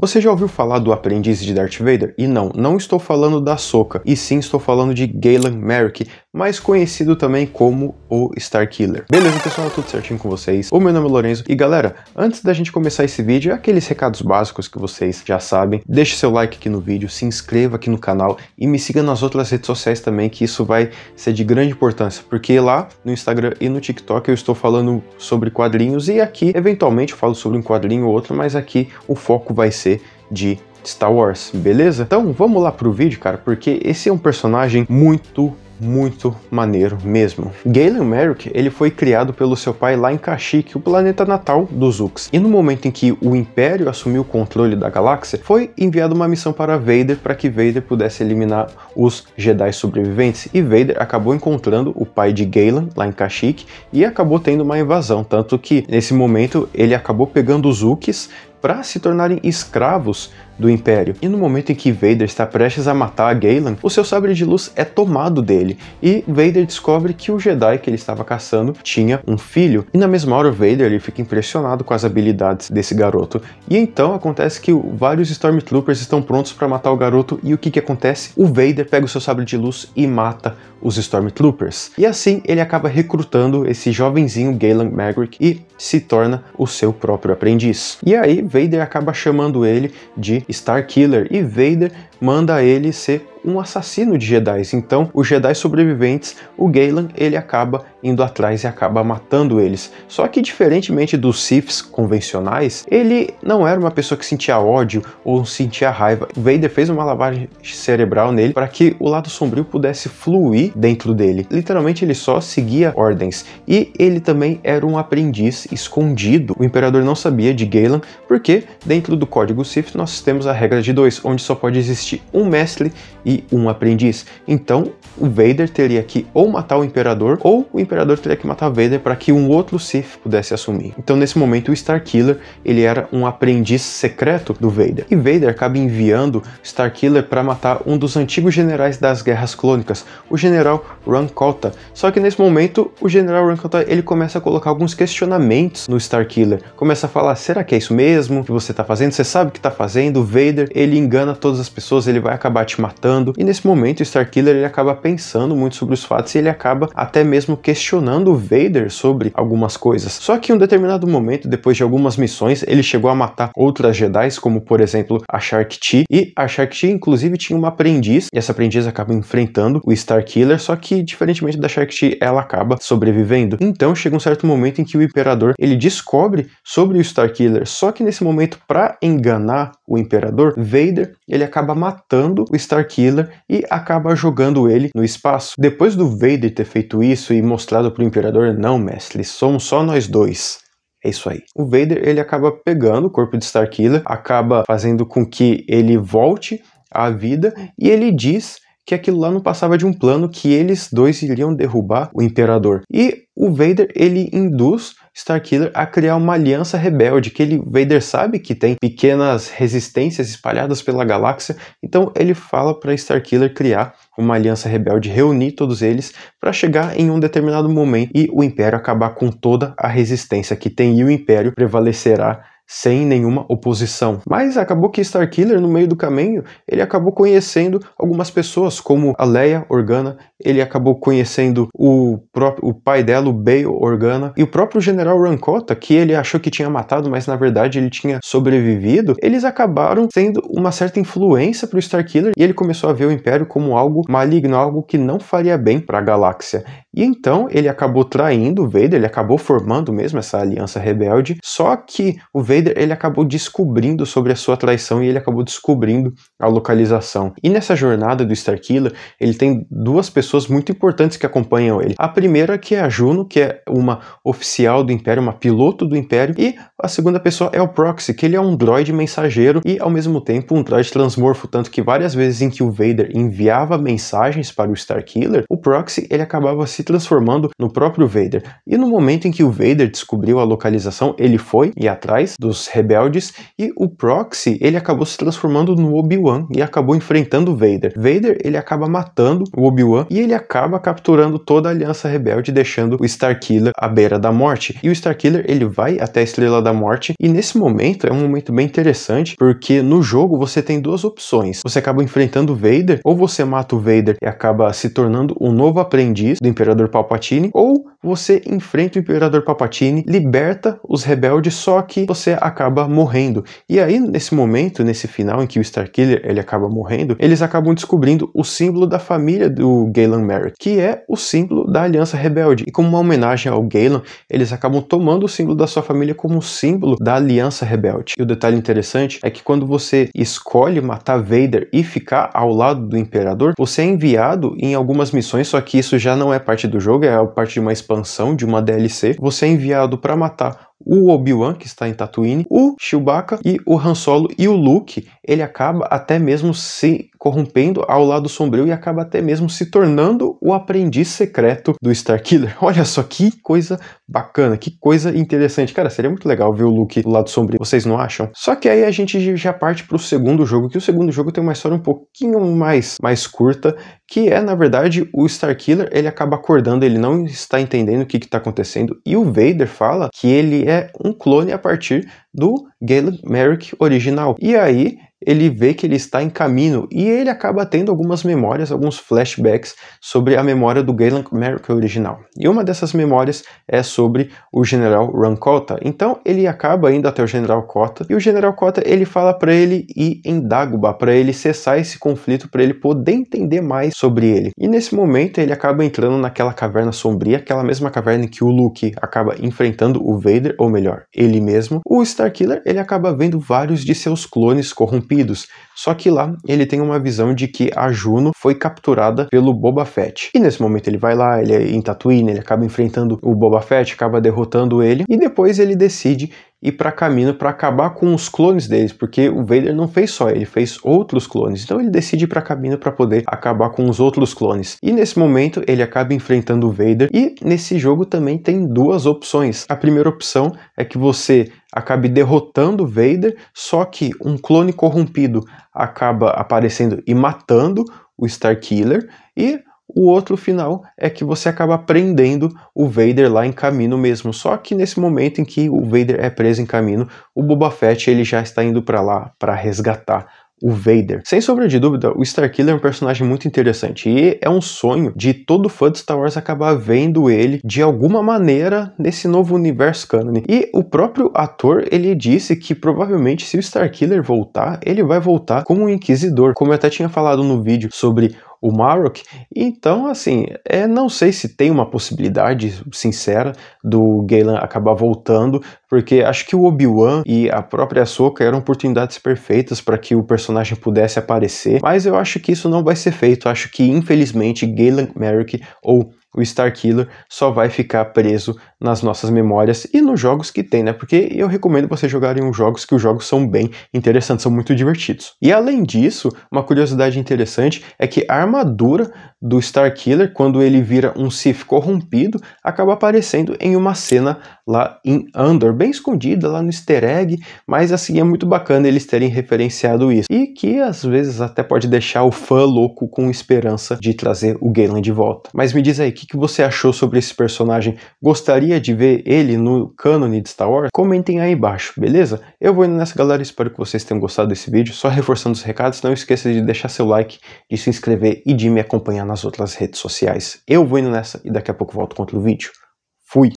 Você já ouviu falar do aprendiz de Darth Vader? E não estou falando da Ahsoka, e sim estou falando de Galen Marek, mais conhecido também como o Starkiller. Beleza, pessoal, tudo certinho com vocês? O meu nome é Lorenzo, e galera, antes da gente começar esse vídeo, aqueles recados básicos que vocês já sabem, deixe seu like aqui no vídeo, se inscreva aqui no canal e me siga nas outras redes sociais também, que isso vai ser de grande importância, porque lá no Instagram e no TikTok eu estou falando sobre quadrinhos, e aqui, eventualmente, eu falo sobre um quadrinho ou outro, mas aqui o foco vai ser de Star Wars, beleza? Então vamos lá pro vídeo, cara, porque esse é um personagem muito maneiro mesmo. Galen Marek, ele foi criado pelo seu pai lá em Kashyyyk, o planeta natal dos Hux. E no momento em que o Império assumiu o controle da galáxia, foi enviada uma missão para Vader para que Vader pudesse eliminar os Jedi sobreviventes. E Vader acabou encontrando o pai de Galen lá em Kashyyyk e acabou tendo uma invasão, tanto que nesse momento ele acabou pegando os Hux para se tornarem escravos do Império. E no momento em que Vader está prestes a matar a Galen, o seu sabre de luz é tomado dele, e Vader descobre que o Jedi que ele estava caçando tinha um filho. E na mesma hora Vader ele fica impressionado com as habilidades desse garoto. E então acontece que vários Stormtroopers estão prontos para matar o garoto, e o que acontece? O Vader pega o seu sabre de luz e mata os Stormtroopers. E assim ele acaba recrutando esse jovenzinho Galen Marek e se torna o seu próprio aprendiz. E aí Vader acaba chamando ele de Starkiller, e Vader manda ele ser um assassino de Jedi. Então, os Jedi sobreviventes, o Galen, ele acaba indo atrás e acaba matando eles. Só que, diferentemente dos Siths convencionais, ele não era uma pessoa que sentia ódio ou sentia raiva. Vader fez uma lavagem cerebral nele para que o lado sombrio pudesse fluir dentro dele. Literalmente, ele só seguia ordens. E ele também era um aprendiz escondido. O Imperador não sabia de Galen, porque dentro do Código Sith nós temos a regra de 2, onde só pode existir um mestre e um aprendiz. Então o Vader teria que ou matar o Imperador, ou o Imperador teria que matar Vader para que um outro Sith pudesse assumir. Então nesse momento o Starkiller, ele era um aprendiz secreto do Vader, e Vader acaba enviando Starkiller para matar um dos antigos generais das Guerras Clônicas, o General Rankota. Só que nesse momento o General Rankota, ele começa a colocar alguns questionamentos no Starkiller, começa a falar: será que é isso mesmo que você está fazendo? Você sabe o que está fazendo? Vader, ele engana todas as pessoas, ele vai acabar te matando. E nesse momento o Starkiller, ele acaba pensando muito sobre os fatos, e ele acaba até mesmo questionando o Vader sobre algumas coisas. Só que em um determinado momento, depois de algumas missões, ele chegou a matar outras Jedi, como por exemplo a Shakti, e a Shakti inclusive tinha uma aprendiz, e essa aprendiz acaba enfrentando o Starkiller, só que diferentemente da Shakti, ela acaba sobrevivendo. Então chega um certo momento em que o Imperador, ele descobre sobre o Starkiller, só que nesse momento, para enganar o Imperador, Vader, ele acaba matando o Starkiller e acaba jogando ele no espaço. Depois do Vader ter feito isso e mostrado para o Imperador: não, mestre, somos só nós dois. É isso aí. O Vader, ele acaba pegando o corpo de Starkiller, acaba fazendo com que ele volte à vida, e ele diz que aquilo lá não passava de um plano, que eles dois iriam derrubar o Imperador. E o Vader, ele induz Starkiller a criar uma aliança rebelde, que Vader sabe que tem pequenas resistências espalhadas pela galáxia, então ele fala para Starkiller criar uma aliança rebelde, reunir todos eles para chegar em um determinado momento e o Império acabar com toda a resistência que tem, e o Império prevalecerá sem nenhuma oposição. Mas acabou que Starkiller, no meio do caminho, ele acabou conhecendo algumas pessoas, como a Leia Organa, ele acabou conhecendo o pai dela, o Bail Organa, e o próprio General Rankota, que ele achou que tinha matado, mas na verdade ele tinha sobrevivido. Eles acabaram tendo uma certa influência para o Starkiller, e ele começou a ver o Império como algo maligno, algo que não faria bem para a galáxia. E então ele acabou traindo o Vader, ele acabou formando mesmo essa aliança rebelde, só que o Vader, ele acabou descobrindo sobre a sua traição, e ele acabou descobrindo a localização. E nessa jornada do Starkiller, ele tem duas pessoas muito importantes que acompanham ele. A primeira, que é a Juno, que é uma oficial do Império, uma piloto do Império, e a segunda pessoa é o Proxy, que ele é um droide mensageiro e ao mesmo tempo um droide transmorfo, tanto que várias vezes em que o Vader enviava mensagens para o Starkiller, o Proxy, ele acabava se se transformando no próprio Vader. E no momento em que o Vader descobriu a localização, ele foi ir atrás dos rebeldes e o Proxy, ele acabou se transformando no Obi-Wan e acabou enfrentando o Vader. Vader, ele acaba matando o Obi-Wan e ele acaba capturando toda a Aliança Rebelde, deixando o Starkiller à beira da morte. E o Starkiller, ele vai até a Estrela da Morte e nesse momento é um momento bem interessante, porque no jogo você tem duas opções. Você acaba enfrentando o Vader, ou você mata o Vader e acaba se tornando um novo aprendiz do Imperador Palpatine, ou você enfrenta o Imperador Palpatine, liberta os rebeldes, só que você acaba morrendo. E aí, nesse momento, nesse final em que o Starkiller ele acaba morrendo, eles acabam descobrindo o símbolo da família do Galen Marek, que é o símbolo da Aliança Rebelde. E como uma homenagem ao Galen, eles acabam tomando o símbolo da sua família como símbolo da Aliança Rebelde. E o detalhe interessante é que quando você escolhe matar Vader e ficar ao lado do Imperador, você é enviado em algumas missões, só que isso já não é parte do jogo, é parte de uma expansão, de uma DLC. Você é enviado para matar o Obi-Wan, que está em Tatooine, o Chewbacca e o Han Solo, e o Luke, ele acaba até mesmo se corrompendo ao lado sombrio e acaba até mesmo se tornando o aprendiz secreto do Starkiller. Olha só que coisa bacana, que coisa interessante. Cara, seria muito legal ver o Luke do lado sombrio, vocês não acham? Só que aí a gente já parte para o segundo jogo, que o segundo jogo tem uma história um pouquinho mais curta, que é, na verdade, o Starkiller, ele acaba acordando, ele não está entendendo o que está acontecendo, e o Vader fala que ele é um clone a partir do Galen Marek original. E aí ele vê que ele está em caminho e ele acaba tendo algumas memórias, alguns flashbacks sobre a memória do Galen Marek original. E uma dessas memórias é sobre o General Ron Kota. Então ele acaba indo até o General Kota e o General Kota ele fala para ele ir em Dagobah, para ele cessar esse conflito, para ele poder entender mais sobre ele. E nesse momento ele acaba entrando naquela caverna sombria, aquela mesma caverna em que o Luke acaba enfrentando o Vader, ou melhor, ele mesmo. O Starkiller ele acaba vendo vários de seus clones corrompidos. Só que lá ele tem uma visão de que a Juno foi capturada pelo Boba Fett. E nesse momento ele vai lá, ele é em Tatooine, ele acaba enfrentando o Boba Fett, acaba derrotando ele e depois ele decide ir para caminho para acabar com os clones deles, porque o Vader não fez só, ele fez outros clones. Então ele decide ir para caminho para poder acabar com os outros clones. E nesse momento ele acaba enfrentando o Vader e nesse jogo também tem duas opções. A primeira opção é que você acabe derrotando o Vader, só que um clone corrompido acaba aparecendo e matando o Starkiller, e o outro final é que você acaba prendendo o Vader lá em Kamino mesmo. Só que nesse momento em que o Vader é preso em Kamino, o Boba Fett ele já está indo para lá para resgatar o Vader. Sem sombra de dúvida, o Starkiller é um personagem muito interessante e é um sonho de todo fã de Star Wars acabar vendo ele de alguma maneira nesse novo universo canon. E o próprio ator, ele disse que provavelmente se o Starkiller voltar, ele vai voltar como um Inquisidor, como eu até tinha falado no vídeo sobre o Marrok. Então, assim, não sei se tem uma possibilidade sincera do Galen acabar voltando, porque acho que o Obi-Wan e a própria Ahsoka eram oportunidades perfeitas para que o personagem pudesse aparecer, mas eu acho que isso não vai ser feito. Acho que, infelizmente, Galen Marek ou o Starkiller só vai ficar preso nas nossas memórias e nos jogos que tem, né? Porque eu recomendo vocês jogarem os jogos, que os jogos são bem interessantes, são muito divertidos. E além disso, uma curiosidade interessante é que a armadura do Starkiller, quando ele vira um Sith corrompido, acaba aparecendo em uma cena lá em Andor, bem escondida lá no easter egg, mas assim, é muito bacana eles terem referenciado isso. E que às vezes até pode deixar o fã louco com esperança de trazer o Galen de volta. Mas me diz aí, o que você achou sobre esse personagem? Gostaria de ver ele no cânone de Star Wars? Comentem aí embaixo, beleza? Eu vou indo nessa, galera, espero que vocês tenham gostado desse vídeo. Só reforçando os recados, não esqueça de deixar seu like, de se inscrever e de me acompanhar nas outras redes sociais. Eu vou indo nessa e daqui a pouco volto com outro vídeo. Fui!